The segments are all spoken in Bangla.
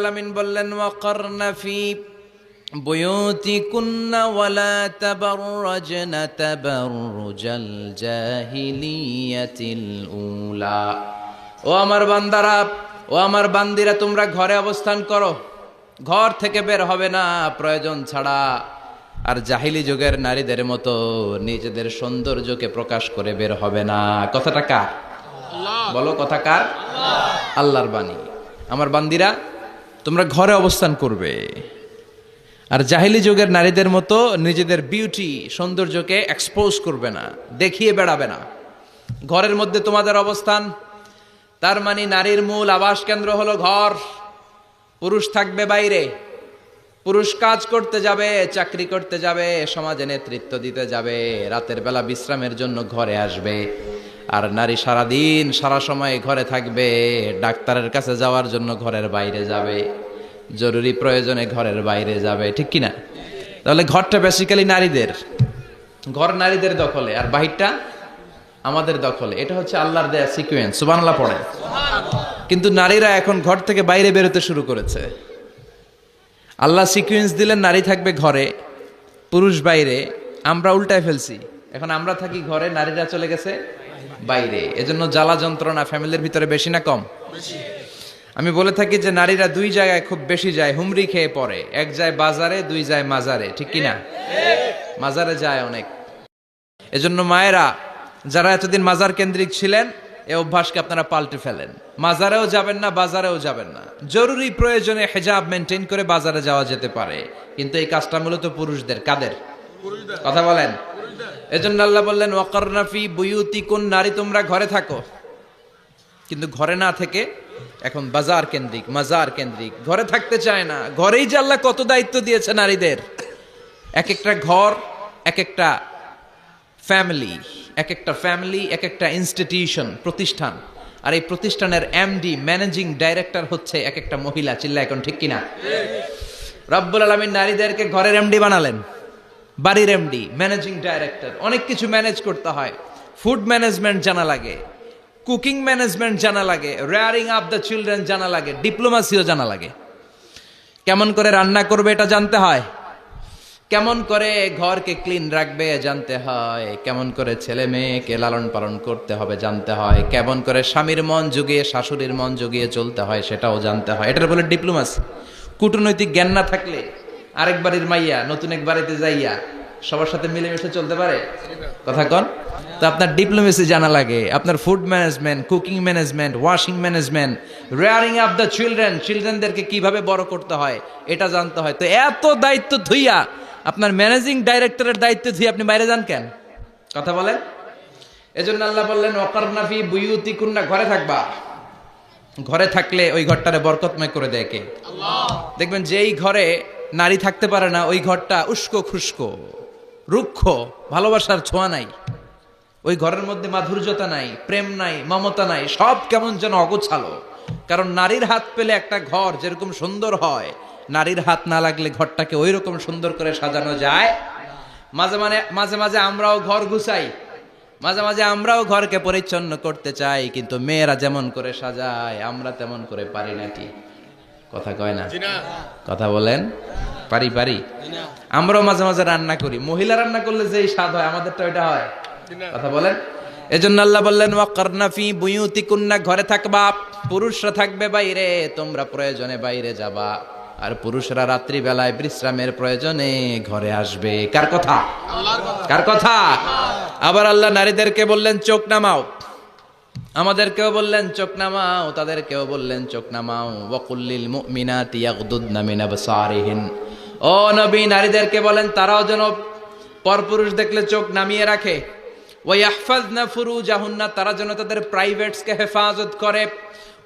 আলামিন বললেন ওয়াকারনা ফি বুয়ুতিকুন্না ওয়ালা তাবাররাজনা তাবাররুজাল জাহিলিয়াতিল উলা। ও আমার বান্দারা, ও আমার বান্দিরা, তোমরা ঘরে অবস্থান করো, ঘর থেকে বের হবে না প্রয়োজন ছাড়া। আর জাহিলি যুগের নারীদের মতো নিজেদের সৌন্দর্যকে প্রকাশ করে বের হবে না। কথাটা কার? বলো, কথা কার? আল্লাহর বাণী। আমার বান্দিরা, তোমরা ঘরে অবস্থান করবে, আর জাহিলি যুগের নারীদের মতো নিজেদের বিউটি সৌন্দর্যকে এক্সপোজ করবে না, দেখিয়ে বেড়াবে না। ঘরের মধ্যে তোমাদের অবস্থান, তার মানে নারীর মূল আবাস কেন্দ্র হলো ঘর। পুরুষ থাকবে বাইরে, পুরুষ কাজ করতে যাবে, চাকরি করতে যাবে, সমাজে নেতৃত্ব দিতে যাবে, রাতের বেলা বিশ্রামের জন্য ঘরে আসবে। আর নারী সারাদিন সারা সময় ঘরে থাকবে, ডাক্তারের কাছে যাওয়ার জন্য ঘরের বাইরে যাবে, জরুরি প্রয়োজনে ঘরের বাইরে যাবে, ঠিক কিনা? তাহলে ঘরটা বেসিক্যালি নারীদের, ঘর নারীদের দখলে, আর বাহিরটা আমাদের দখলে। এটা হচ্ছে আল্লাহর দেয়া সিকোয়েন্স। সুবহানাল্লাহ পড়ে। কিন্তু নারীরা এখন ঘর থেকে বাইরে বেরোতে শুরু করেছে। আল্লাহ সিকোয়েন্স দিলেন নারী থাকবে ঘরে, পুরুষ বাইরে। আমরা উল্টায় ফেলছি, এখন আমরা থাকি ঘরে, নারীরা চলে গেছে বাইরে। এজন্য জ্বালা যন্ত্রণা ফ্যামিলির ভিতরে বেশি না কম? আমি বলে থাকি যে নারীরা দুই জায়গায় খুব বেশি যায়, হুমড়ি খেয়ে পড়ে। এক যায় বাজারে, দুই যায় মাজারে, ঠিক কিনা? মাজারে যায় অনেক। এজন্য মায়েরা যারা এতদিন মাজার কেন্দ্রিক ছিলেন, এই অভ্যাসকে আপনারা পাল্টে ফেলেন। মাজারেও যাবেন না, বাজারেও যাবেন না। জরুরি প্রয়োজনে হেজাব মেনটেন করে বাজারে যাওয়া যেতে পারে, কিন্তু এই কাজটা মূলত পুরুষদের। কাদের? কথা বলেন। এজন্য আল্লাহ বললেন ওয়াকারনা ফি বুয়ুতিকুন, নারী তোমরা ঘরে থাকো। কিন্তু ঘরে না থেকে এখন বাজার কেন্দ্রিক, মাজার কেন্দ্রিক, ঘরে থাকতে চায় না। ঘরেই যে আল্লাহ কত দায়িত্ব দিয়েছে নারীদের। এক একটা ঘর এক একটা ফ্যামিলি, এক একটা ফ্যামিলি এক একটা ইনস্টিটিউশন, প্রতিষ্ঠান। আর এই প্রতিষ্ঠানের এমডি, ম্যানেজিং ডাইরেক্টর হচ্ছে এক একটা মহিলা। চিল্লা এখন, ঠিক কিনা? রব্বুল আলামিন নারীদেরকে ঘরের এমডি বানালেন, বাড়ির এমডি, ম্যানেজিং ডাইরেক্টর। অনেক কিছু ম্যানেজ করতে হয়। ফুড ম্যানেজমেন্ট জানা লাগে, কুকিং ম্যানেজমেন্ট জানা লাগে, রেয়ারিং আপ দ্য চিলড্রেন জানা লাগে, ডিপ্লোমাসিও জানা লাগে। কেমন করে রান্না করবে এটা জানতে হয়, কেমন করে ঘরকে ক্লিন রাখবে জানতে হয়, কেমন করে ছেলে মেয়েকে লালন পালন করতে হবে জানতে হয়, কেমন করে স্বামীর মন জুগিয়ে শাশুড়ির মন জুগিয়ে চলতে হয় সেটাও জানতে হয়। এটার বলে ডিপ্লোমাসি। কূটনৈতিক জ্ঞান না থাকলে আরেক বাড়ির মাইয়া নতুন এক বাড়িতে যাইয়া সবার সাথে মিলেমিশে চলতে পারে? কথা কন। তো আপনার ডিপ্লোমেসি জানা লাগে, আপনার food management, cooking management, washing management, rearing up the children, চিলড্রেনদেরকে কিভাবে বড় করতে হয় এটা জানতে হয়। তো এত দায়িত্ব ধুইয়া, আপনার ম্যানেজিং ডাইরেক্টরের দায়িত্ব ধুইয়া আপনি বাইরে যান কেন? কথা বলেন। এজন্য আল্লাহ বললেন ওয়াকারনা ফি বুয়ুতিকুন্না, ঘরে থাকবা। ঘরে থাকলে ওই ঘরটারে বরকতময় করে দেয় কে? আল্লাহ। দেখবেন যেই ঘরে নারী থাকতে পারে না, ওই ঘরটা উস্কো খুস্কো, রুক্ষ, ভালোবাসার ছোঁয়া নাই। ওই ঘরের মধ্যে মাধুর্যতা নাই, প্রেম নাই, মমতা নাই, সব কেমন যেন অগোছালো। কারণ নারীর হাত পেলে একটা ঘর যেরকম সুন্দর হয়, নারীর হাত না লাগলে ঘরটাকে ওই রকম সুন্দর করে সাজানো যায়। মাঝে মাঝে আমরাও ঘর গুছাই, মাঝে মাঝে আমরাও ঘরকে পরিচ্ছন্ন করতে চাই, কিন্তু মেয়েরা যেমন করে সাজায় আমরা তেমন করে পারি নাকি? কথা কয় না? কথা বলেন। পারি। আমরাও মাঝে মাঝে রান্না করি, মহিলা রান্না করলে যেই স্বাদ হয় আমাদেরটা ওইটা হয়। কথা বলেন। এজন্য আল্লাহ বললেন ওয়াকারনা ফি বুয়ুতিকুন্না, ঘরে থাকবা। পুরুষরা থাকবে বাইরে, তোমরা প্রয়োজনে বাইরে যাবা। আর পুরুষরা রাত্রি বেলায় বিশ্রামের প্রয়োজনে ঘরে আসবে। কার কথা? কার কথা? আবার আল্লাহ নারীদেরকে বললেন চোখ নামাও, আমাদেরকেও বললেন চোখ নামাও, তাদেরকেও বললেন চোখ নামাও। ওয়াকুল্লিল মুমিনাতি ইয়াগদুদনা মিন আবসারিহিন, ও নবী নারীদেরকে বলেন তারাও যেন পরপুরুষ দেখলে চোখ নামিয়ে রাখে। ওয়া ইয়াহফাজনা ফুরুজাহুন্না, তারা যেন তাদের প্রাইভেটসকে হেফাজত করে।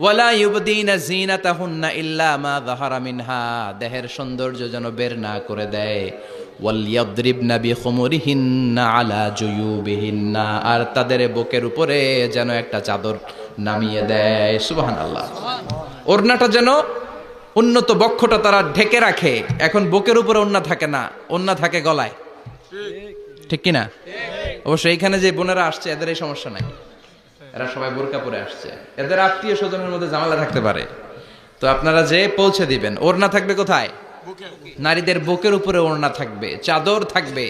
ওয়ালা ইউবদিনা যিনাতাহুন্না ইল্লা মা যাহারা মিনহা, দেহের সৌন্দর্য যেন বের না করে দেয়। ওয়ালইয়াদরিবনা বিখুমুরিহিন্না আলা জুয়ুবিহিন্না, আর তাদের বুকের উপরে যেন একটা চাদর নামিয়ে দেয়। সুবহানাল্লাহ। ওড়নাটা যেন, উন্নত বক্ষটা তারা ঢেকে রাখে। এখন বুকের উপরে ওড়না থাকে না, ওড়না থাকে গলায়, ঠিক কিনা? অবশ্য এইখানে যে বোনেরা আসছে এদের এই সমস্যা নাই, এরা সবাই বোরকা পরে আসছে। এদের আত্মীয় স্বজনের মধ্যে ঝামেলা থাকতে পারে, তো আপনারা যে পৌঁছে দিবেন। ওড়না থাকবে কোথায়? নারীদের বুকের উপরে ওড়না থাকবে, চাদর থাকবে।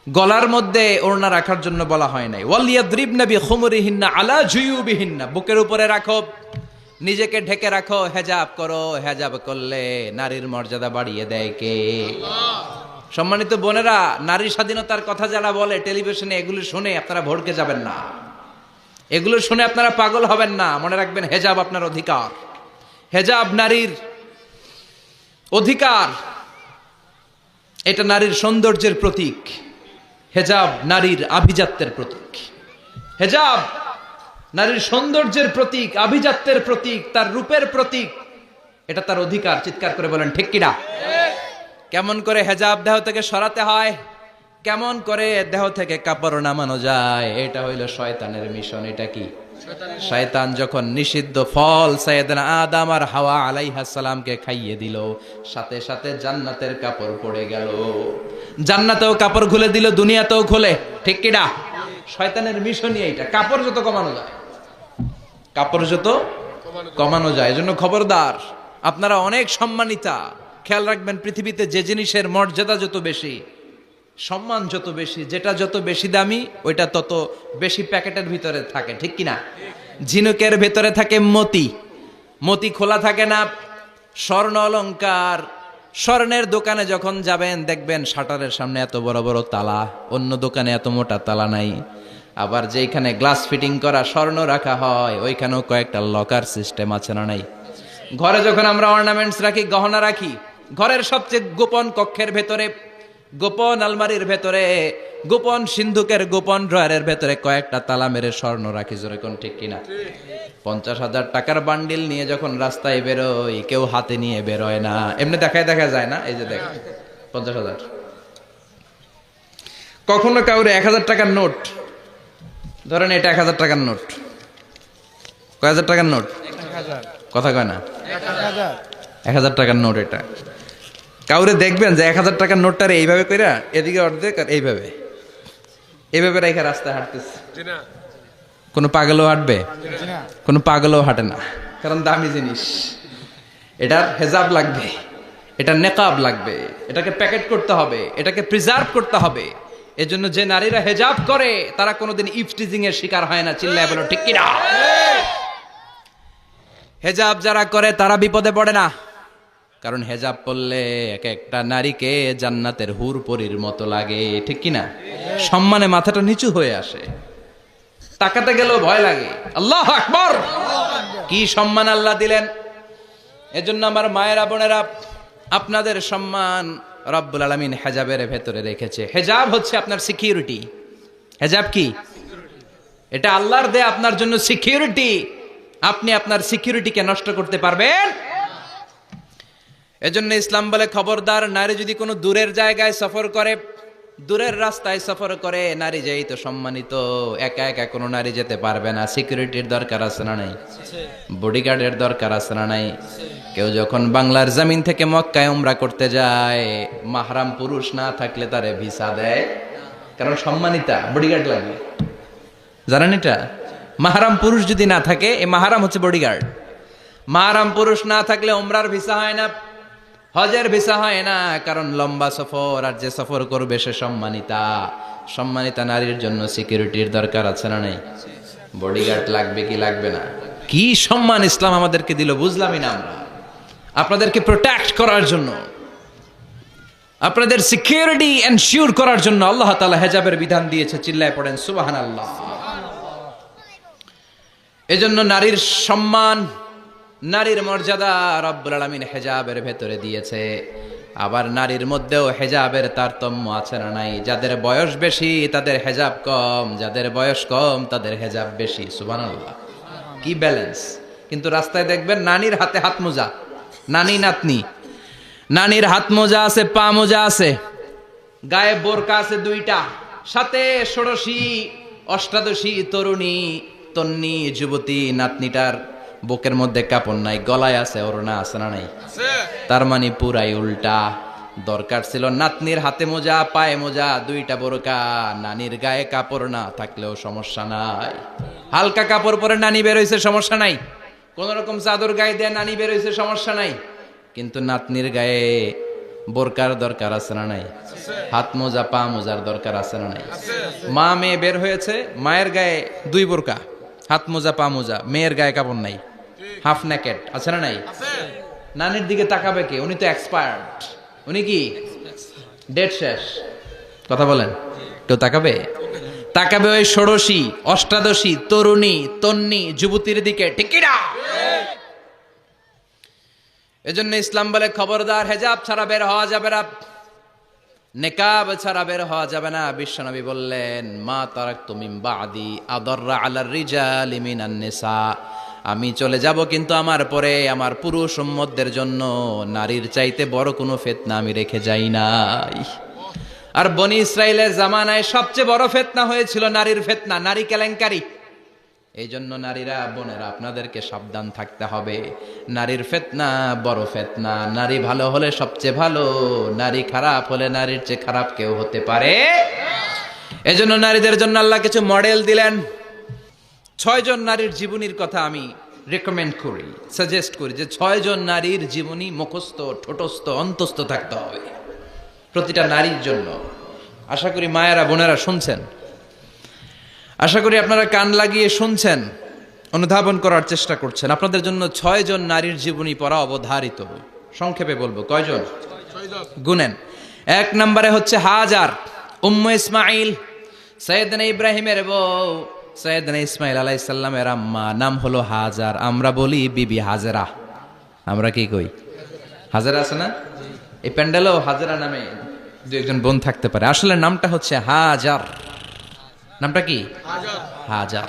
গলার মধ্যে ওড়না রাখার জন্য বলা হয় নাই। ওয়ালিয়াদরিবনা বিখুমুরিহিন্না আলা জুয়ুবিহিন্না, বুকের উপরে রাখো, নিজেকে ঢেকে রাখো, হেজাব করো। হেজাব করলে নারীর মর্যাদা বাড়িয়ে দেয় কে? সম্মানিত বোনেরা, নারী স্বাধীনতার কথা যারা বলে টেলিভিশনে, এগুলো শুনে আপনারা ভড়কে যাবেন না, এগুলো শুনে আপনারা পাগল হবেন না। মনে রাখবেন, হেজাব আপনার অধিকার, হেজাব নারীর অধিকার, এটা নারীর সৌন্দর্যের প্রতীক। হেজাব নারীর আভিজাত্যের প্রতীক। হেজাব নারীর সৌন্দর্যের প্রতীক, আভিজাত্যের প্রতীক, তার রূপের প্রতীক। এটা তার অধিকার। চিৎকার করে বলেন ঠিক কিনা? কেমন করে হেজাব দেহ থেকে সরাতে হয়, কেমন করে দেহ থেকে কাপড় নামানো যায়, এটা হইল শয়তানের মিশন। এটা কি? শয়তান যখন নিষিদ্ধ ফল সাইয়েদনা আদম আর হাওয়া আলাইহিস সালামকে খাইয়ে দিল, সাথে সাথে জান্নাতের কাপড় পড়ে গেল। জান্নাতেও কাপড় খুলে দিল, দুনিয়াতেও খুলে। ঠিক কিনা? শয়তানের মিশনই এইটা। কাপড় যত কমানো যায়, কাপড় যত কমানো যায়। এজন্য খবরদার, আপনারা অনেক সম্মানিতা। খেয়াল রাখবেন, পৃথিবীতে যে জিনিসের মর্যাদা যত বেশি, সম্মান যত বেশি, যেটা যত বেশি দামি, ওইটা তত বেশি প্যাকেটের ভিতরে থাকে। ঠিক কিনা? ঝিনুকের ভেতরে থাকে মতি, মতি খোলা থাকে না। স্বর্ণ অলংকার, স্বর্ণের দোকানে যখন যাবেন দেখবেন শাটারের সামনে এত বড় বড় তালা, অন্য দোকানে এত মোটা তালা নাই। আবার যেখানে গ্লাস ফিটিং করা স্বর্ণ রাখা হয়, ওইখানেও কয়েকটা লকার সিস্টেম আছে না নাই? ঘরে যখন আমরা অর্নামেন্টস রাখি, গহনা রাখি, ঘরের সবচেয়ে গোপন কক্ষের ভেতরে, গোপন আলমারির ভেতরে, গোপন সিন্ধুকের গোপন ড্রয়ারের ভেতরে কয়েকটা তালা মেরে স্বর্ণ রাখি। জোরে কোন ঠিক কিনা? 50,000 টাকার বান্ডিল নিয়ে যখন রাস্তায় বেরোই, কেউ হাতে নিয়ে বেরোয় না, এমনি দেখায় দেখা যায় না। এই যে দেখ 50,000। কখনো কাউরে 1,000 টাকার নোট ধরেন, এটা 1,000 টাকার নোট। কয় হাজার টাকার নোট? কথা কয় না? 1,000 টাকার নোট। এটা কাউরে দেখবেন যে 1,000 টাকার নোটটা এইভাবে কইরা এদিকে অর্ধেক আর এইভাবে এইভাবে রেখে রাস্তায় হাঁটতেছে। কোনো পাগলও হাঁটবে? কোনো পাগলও হাঁটে না, কারণ দামি জিনিস। এটার হেজাব লাগবে, এটার নেকাব লাগবে, এটাকে প্যাকেট করতে হবে, এটাকে প্রিজার্ভ করতে হবে। এজন্য যে নারীরা হেজাব করে তারা কোনোদিন ইফটিজিং এর শিকার হয় না। চিল্লায় বলো ঠিক কিনা? হেজাব যারা করে তারা বিপদে পড়ে না, কারণ হেজাব পরলে এক একটা নারীকে জান্নাতের হুর পরীর মতো লাগে। ঠিক কিনা? সম্মানে মাথাটা নিচু হয়ে আসে, তাকাতে গেলেও ভয় লাগে। আল্লাহু আকবার! কি সম্মান আল্লাহ দিলেন! এজন্য আমার মায়েরা, বোনেরা, আপনাদের সম্মান রব্বুল আলামিন হেজাবের ভেতরে রেখেছে। হেজাব হচ্ছে আপনার সিকিউরিটি। হেজাব কি? এটা আল্লাহর দেয়া আপনার জন্য সিকিউরিটি। আপনি আপনার সিকিউরিটিকে নষ্ট করতে পারবেন? এজন্য ইসলাম বলে, খবরদার, নারী যদি কোনো দূরের জায়গায় সফর করে, দূরের রাস্তায় সফর করে, নারী যেই তো সম্মানিত, একা একা কোনো নারী যেতে পারবে না। সিকিউরিটির দরকার আছে না নাই? বডিগার্ডের দরকার আছে না নাই? কেউ যখন বাংলার জমিন থেকে মক্কায় উমরা করতে যায়, মাহরাম পুরুষ না থাকলে তারে ভিসা দেয়, কারণ সম্মানিতা, বডিগার্ড লাগে। জানেন এটা? মাহরাম পুরুষ যদি না থাকে, এই মাহরাম হচ্ছে বডিগার্ড। মাহরাম পুরুষ না থাকলে উমরার ভিসা হয় না, হজের ভিসা হয় না, কারণ লম্বা সফর, আর যে সফর করবে সে সম্মানিতা। সম্মানিতা নারীর জন্য সিকিউরিটির দরকার আছে না নাই? বডিগার্ড লাগবে কি লাগবে না? কি সম্মান ইসলাম আমাদেরকে দিল, বুঝলামই না আমরা। আপনাদেরকে প্রোটেক্ট করার জন্য, আপনাদের সিকিউরিটি এনশিওর করার জন্য আল্লাহ তাআলা হেজাবের বিধান দিয়েছে। চিল্লায় পড়েন সুবহানাল্লাহ। এজন্য নারীর সম্মান, নারীর মর্যাদা রব্বুল আলামিন হেজাবের ভেতরে দিয়েছে। আবার নারীর মধ্যেও হেজাবের তারতম্য আছে না নাই? যাদের বয়স বেশি তাদের হেজাব কম, যাদের বয়স কম তাদের হেজাব বেশি। সুবহানাল্লাহ, কি ব্যালেন্স! কিন্তু রাস্তায় দেখবেন নানির হাতে হাত মোজা, নানি নাতনি, নানির হাত মোজা আছে, পা মোজা আছে, গায়ে বোরকা আছে 2টা, সাথে ষোড়শী অষ্টাদশী তরুণী তন্নি যুবতী নাতনিটার বুকের মধ্যে কাপড় নাই, গলায় আছে ওড়না, আছে না নাই? তার মানে পুরাই উল্টা। দরকার ছিল নাতনির হাতে মোজা, পায়ে মোজা, 2টা বোরকা। নানির গায়ে কাপড় না থাকলেও সমস্যা নাই, হালকা কাপড় পরে নানি বের হইছে, সমস্যা নাই। কোন রকম চাদর গায়ে দেয়া নানি বের হয়েছে, সমস্যা নাই, কিন্তু নাতনির গায়ে বোরকার দরকার আছে না নাই? হাত মোজা পা মোজার দরকার আছে না নাই? মা মেয়ে বের হয়েছে, মায়ের গায়ে 2 বোরকা, হাত মোজা পা মোজা, মেয়ের গায়ে কাপড় নাই, হাফ নেকেট আছে না নাই? নানির দিকে তাকাবে কে? উনি তো এক্সপায়ার্ড, উনি কি ডেট শেষ। কথা বলেন, কেউ তাকাবে? তাকাবে ওই ষোড়শী অষ্টাদশী তরুণী তন্নি যুবতীর দিকে, ঠিক কি না? এজন্য ইসলাম বলে খবরদার, হেজাব ছাড়া বের হওয়া যাবে না, নেকাব ছাড়া বের হওয়া যাবে না। বিশ্বনবী বললেন, মা তারাকতু মিন বাদি আদাররা আলার রিজালি মিনান নিসা, আমি চলে যাব কিন্তু আমার পরে আমার পুরুষ উম্মতদের জন্য নারীর চাইতে বড় কোনো ফিতনা আমি রেখে যাই নাই। আর বনি ইসরাইলের জামানায় সবচেয়ে বড় ফিতনা হয়েছিল নারীর ফিতনা, নারী কেলেঙ্কারি। এই জন্য নারীরা, বোনেরা, আপনাদেরকে সাবধান থাকতে হবে। নারীর ফিতনা বড় ফিতনা। নারী ভালো হলে সবচেয়ে ভালো, নারী খারাপ হলে নারীর চেয়ে খারাপ কেউ হতে পারে। এজন্য নারীদের জন্য আল্লাহ কিছু মডেল দিলেন। 6 জন নারীর জীবনীর কথা আমি রেকমেন্ড করি, সাজেস্ট করি যে 6 জন নারীর জীবনী মুখস্থ ঠোঁটস্থ অন্তস্থ থাকতে হবে প্রতিটা নারীর জন্য। আশা করি মায়েরা বোনেরা শুনছেন, আশা করি আপনারা কান লাগিয়ে শুনছেন, অনুধাবন করার চেষ্টা করছেন। আপনাদের জন্য 6 জন নারীর জীবনী পড়া অবধারিত। সংক্ষেপে বলবো, কয়জন? গুনেন। 1 নম্বরে হচ্ছে হাজার, উম্মে ইসমাইল, সৈয়দনা ইব্রাহিমের বউ, সৈয়দনা ইসমাইল আলাইহিস সালামের আম্মা, নাম হলো হাজার। আমরা বলি বিবি হাজেরা, আমরা কি কই? হাজেরা আছে না? এই প্যান্ডেলেও হাজেরা নামে 2-1 বোন থাকতে পারে। আসলে নামটা হচ্ছে হাজার। নামটা কি? হাজার।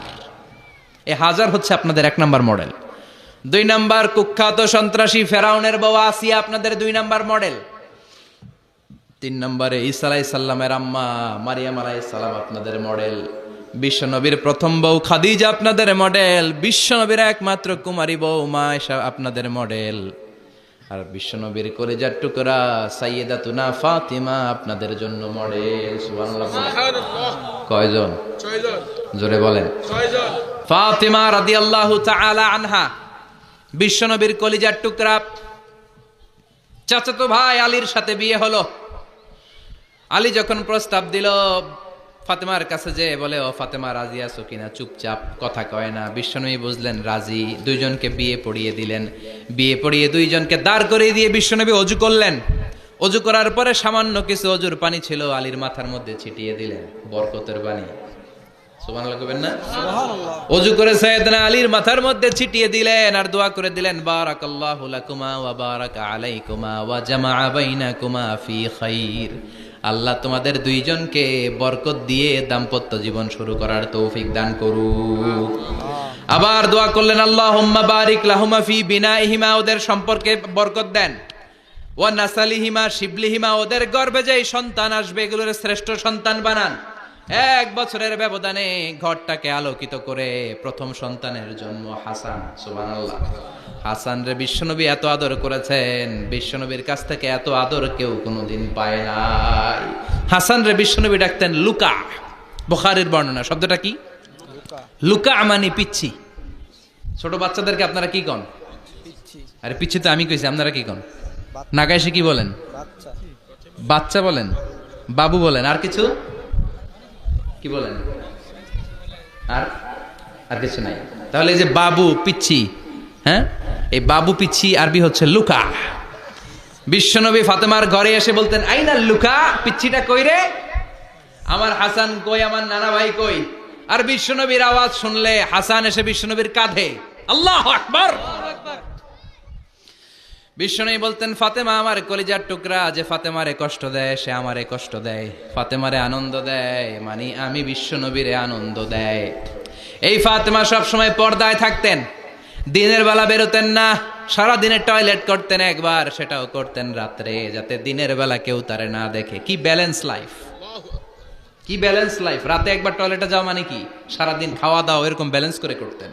এই হাজার হচ্ছে আপনাদের 1 নাম্বার মডেল। 2 নাম্বার কুখ্যাত সন্ত্রাসী ফেরাউনের বউ আসিয়া আপনাদের 2 নাম্বার মডেল। 3 নম্বরে ঈসা আলাইহিস সালামের আম্মা মারিয়াম আলাইহিস সালাম আপনাদের মডেল। বিশ্বনবীর প্রথম বউ খাদিজা আপনাদের মডেল। বিশ্বনবীর একমাত্র কুমারী বউ মা আয়েশা আপনাদের মডেল। আর বিশ্বনবীর কলিজার টুকরা সাইয়্যিদাতুনা ফাতিমা আপনাদের জন্য মডেল। সুবহানাল্লাহ। কয়জন? 6 জন। জোরে বলেন। 6 জন। ফাতিমা রাদিয়াল্লাহু তাআলা আনহা বিশ্বনবীর কলিজার টুকরা। চাচাতো ভাই আলীর সাথে বিয়ে হলো। আলী যখন প্রস্তাব দিল ফাতেমার কাছে, যে বলে, ও ফাতেমা রাজি আছো কিনা? চুপচাপ, কথা কয় না। বিশ্বনবী বুঝলেন রাজি, 2 জনকে বিয়ে পড়িয়ে দিলেন। বিয়ে পড়িয়ে 2 জনকে দাঁড় করিয়ে দিয়ে বিশ্বনবী অজু করলেন। অজু করার পরে সামান্য কিছু অজুর পানি ছিল, আলীর মাথার মধ্যে ছিটিয়ে দিলেন, বরকতের পানি। সুবহানাল্লাহ কইবেন না? সুবহানাল্লাহ। অজু করে সাইয়েদনা আলীর মাথার মধ্যে ছিটিয়ে দিলেন আর দোয়া করে দিলেন, বারাকাল্লাহু লাকুমা ওয়া বারাকা আলাইকুমা ওয়া জামাআ বাইনাকুমা ফি খাইর। আল্লাহ তোমাদের 2 জনকে বরকত দিয়ে দাম্পত্য জীবন শুরু করার তৌফিক দান করুক। আবার দোয়া করলেন, আল্লাহুম্মা বারিক লাহুমা ফি বিনাইহিমা, ওদের সম্পর্কে বরকত দেন। ওয়া নাসালিহিমা, শিবলিহিমা, ওদের গর্ভে যেই সন্তান আসবে এগুলোর শ্রেষ্ঠ সন্তান বানান। 1 বছরের ব্যবধানে ঘরটাকে আলোকিত করে প্রথম সন্তানের জন্ম হাসান। সুবহানাল্লাহ। হাসান রে বিশ্বনবী এত আদর করেছেন, বিশ্বনবীর কাছ থেকে এত আদর কেউ কোনোদিন পায় নাই। হাসান রে বিশ্বনবী ডাকতেন লুকা। বুখারীর বর্ণনা। শব্দটা কি? লুকা মানে পিচ্ছি। ছোট বাচ্চাদেরকে আপনারা কি কন? আরে পিচ্ছি তো আমি কইছি, আপনারা কি কন? নাগাইশে কি বলেন? বাচ্চা বলেন, বাবু বলেন, আর কিছু কি বলেন? আর কিছু নাই। তাহলে এই যে বাবু পিচ্ছি, হ্যাঁ, এই বাবু পিচ্ছি আরবি হচ্ছে লুকা। বিশ্বনবী ফাতেমার ঘরে এসে বলতেন, আইনা লুকা, পিচ্ছিটা কই রে? আমার হাসান কই, আমার নানা ভাই কই? আর বিশ্বনবীর আওয়াজ শুনলে হাসান এসে বিশ্বনবীর কাঁধে। আল্লাহু আকবার। বিশ্বনবী বলতেন, ফাতেমা আমার কলিজার টুকরা, যে ফাতেমারে কষ্ট দেয় সে আমারে কষ্ট দেয়, ফাতেমারে আনন্দ দেয় মানে আমি বিশ্বনবীরে আনন্দ দেয়। এই ফাতেমা সব সময় পর্দায় থাকতেন, দিনের বেলা বেরোতেন না, সারা দিনে টয়লেট করতেন একবার, সেটাও করতেন রাত্রে, যাতে দিনের বেলা কেউ তারে না দেখে। কি ব্যালেন্স লাইফ, কি ব্যালেন্স লাইফ! রাতে একবার টয়লেটে যাওয়া মানে কি সারাদিন খাওয়া দাওয়া এরকম ব্যালেন্স করে করতেন।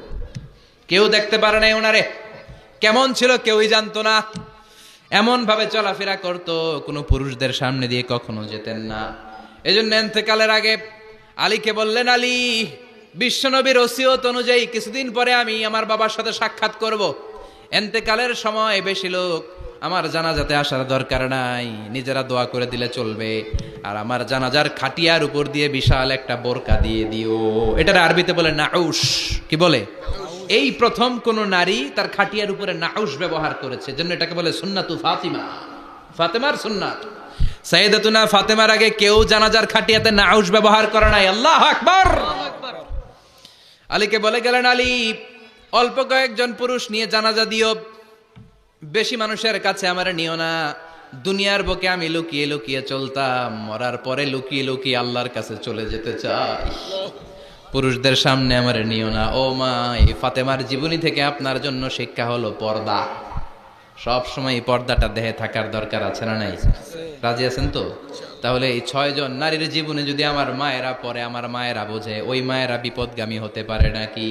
কেউ দেখতে পারে নাই ওনারে, কেমন ছিল কেউই জানতো না। এমন ভাবে চলাফেরা করতো, কোনো পুরুষদের সামনে দিয়ে কখনো যেতেন না। এই জন্য ইন্তেকালের আগে আলীকে বললেন, আলী বিশ্বনবীর ওসিয়ত অনুযায়ী কিছুদিন পরে আমি আমার বাবার সাথে সাক্ষাৎ করব। এন্তেকালের সময় বেশি লোক আমার জানাজাতে আসার দরকার নাই, নিজেরা দোয়া করে দিলে চলবে। আর আমার জানাজার খাটিয়ার উপর দিয়ে বিশাল একটা বোরকা দিয়ে দিও। এটার আরবিতে বলে নাউশ। কি বলে? এই প্রথম কোন নারী তার খাটিয়ার উপরে নাউশ ব্যবহার করেছে, জন্য এটাকে বলে সুন্নাতু ফাতিমা, ফাতেমার সুন্নাত। সাইয়েদাতুনা ফাতেমার আগে কেউ জানাজার খাটিয়াতে নাউশ ব্যবহার করে নাই। আল্লাহু আকবার। আলীকে বলে গেলেন, আলী অল্প কয়েকজন পুরুষ নিয়ে জানাজা দিও, বেশি মানুষের কাছে আমার নিও না। দুনিয়ার বুকে আমি লুকিয়ে লুকিয়ে চলতাম, মরার পরে লুকিয়ে লুকিয়ে আল্লাহর কাছে চলে যেতে চাই, পুরুষদের সামনে আমার নিও না। ও মা, এই ফাতেমার জীবনী থেকে আপনার জন্য শিক্ষা হলো পর্দা। সব সময় এই পর্দাটা দেহে থাকার দরকার আছে না নাই? রাজি আছেন তো? তাহলে এই 6 জন নারীর জীবনে যদি আমার মায়েরা পরে, আমার মায়েরা বোঝে, ওই মায়েরা বিপদগামী হতে পারে নাকি?